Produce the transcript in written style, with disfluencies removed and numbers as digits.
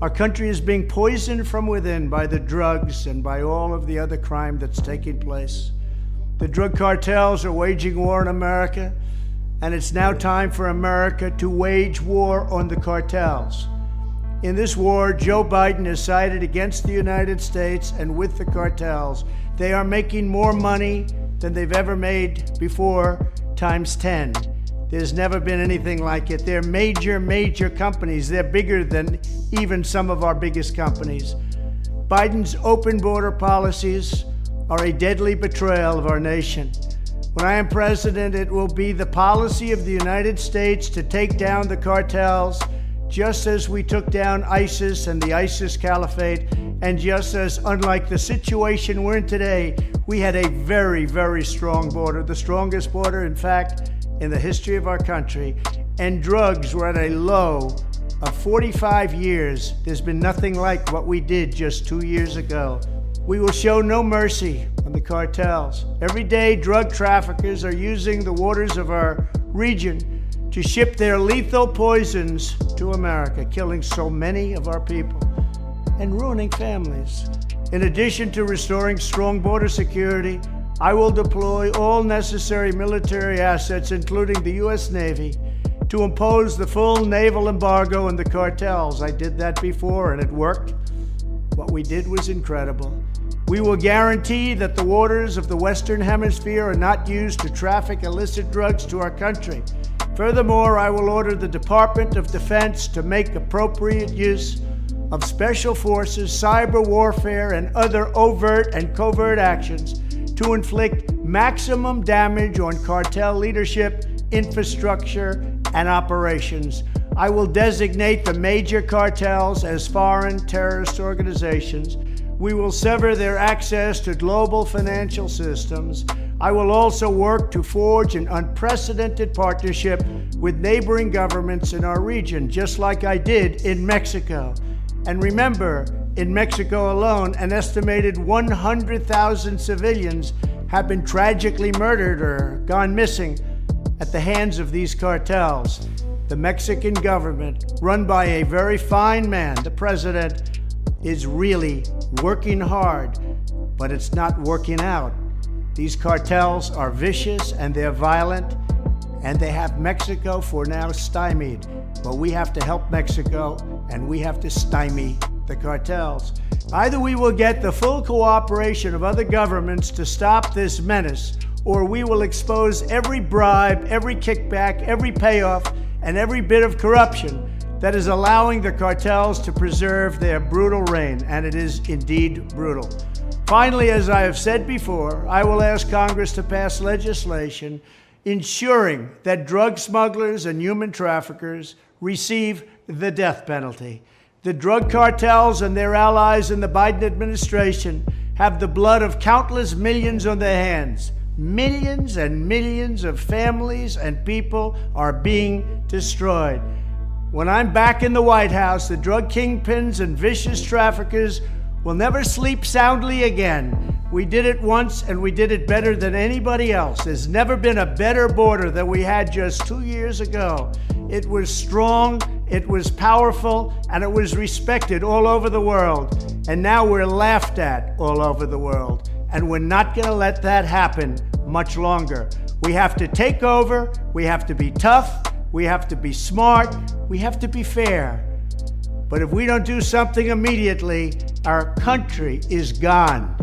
Our country is being poisoned from within by the drugs and by all of the other crime that's taking place. The drug cartels are waging war in America, and it's now time for America to wage war on the cartels. In this war, Joe Biden has sided against the United States and with the cartels. They are making more money than they've ever made before, times 10. There's never been anything like it. They're major companies. They're bigger than even some of our biggest companies. Biden's open border policies are a deadly betrayal of our nation. When I am president, it will be the policy of the United States to take down the cartels, just as we took down ISIS and the ISIS caliphate, and just as, unlike the situation we're in today, we had a very strong border, the strongest border, in fact, in the history of our country, and drugs were at a low of 45 years. There's been nothing like what we did just 2 years ago. We will show no mercy on the cartels. Every day, drug traffickers are using the waters of our region to ship their lethal poisons to America, killing so many of our people and ruining families. In addition to restoring strong border security, I will deploy all necessary military assets, including the U.S. Navy, to impose the full naval embargo on the cartels. I did that before and it worked. What we did was incredible. We will guarantee that the waters of the Western Hemisphere are not used to traffic illicit drugs to our country. Furthermore, I will order the Department of Defense to make appropriate use of special forces, cyber warfare, and other overt and covert actions to inflict maximum damage on cartel leadership, infrastructure, and operations. I will designate the major cartels as foreign terrorist organizations. We will sever their access to global financial systems. I will also work to forge an unprecedented partnership with neighboring governments in our region, just like I did in Mexico. And remember, in Mexico alone, an estimated 100,000 civilians have been tragically murdered or gone missing at the hands of these cartels. The Mexican government, run by a very fine man, the president, is really working hard, but it's not working out. These cartels are vicious and they're violent, and they have Mexico for now stymied. But we have to help Mexico, and we have to stymie the cartels. Either we will get the full cooperation of other governments to stop this menace, or we will expose every bribe, every kickback, every payoff, and every bit of corruption that is allowing the cartels to preserve their brutal reign, and it is indeed brutal. Finally, as I have said before, I will ask Congress to pass legislation ensuring that drug smugglers and human traffickers receive the death penalty. The drug cartels and their allies in the Biden administration have the blood of countless millions on their hands. Millions and millions of families and people are being destroyed. When I'm back in the White House, the drug kingpins and vicious traffickers will never sleep soundly again. We did it once, and we did it better than anybody else. There's never been a better border than we had just 2 years ago. It was strong, it was powerful, and it was respected all over the world. And now we're laughed at all over the world. And we're not going to let that happen much longer. We have to take over, we have to be tough, we have to be smart, we have to be fair. But if we don't do something immediately, our country is gone.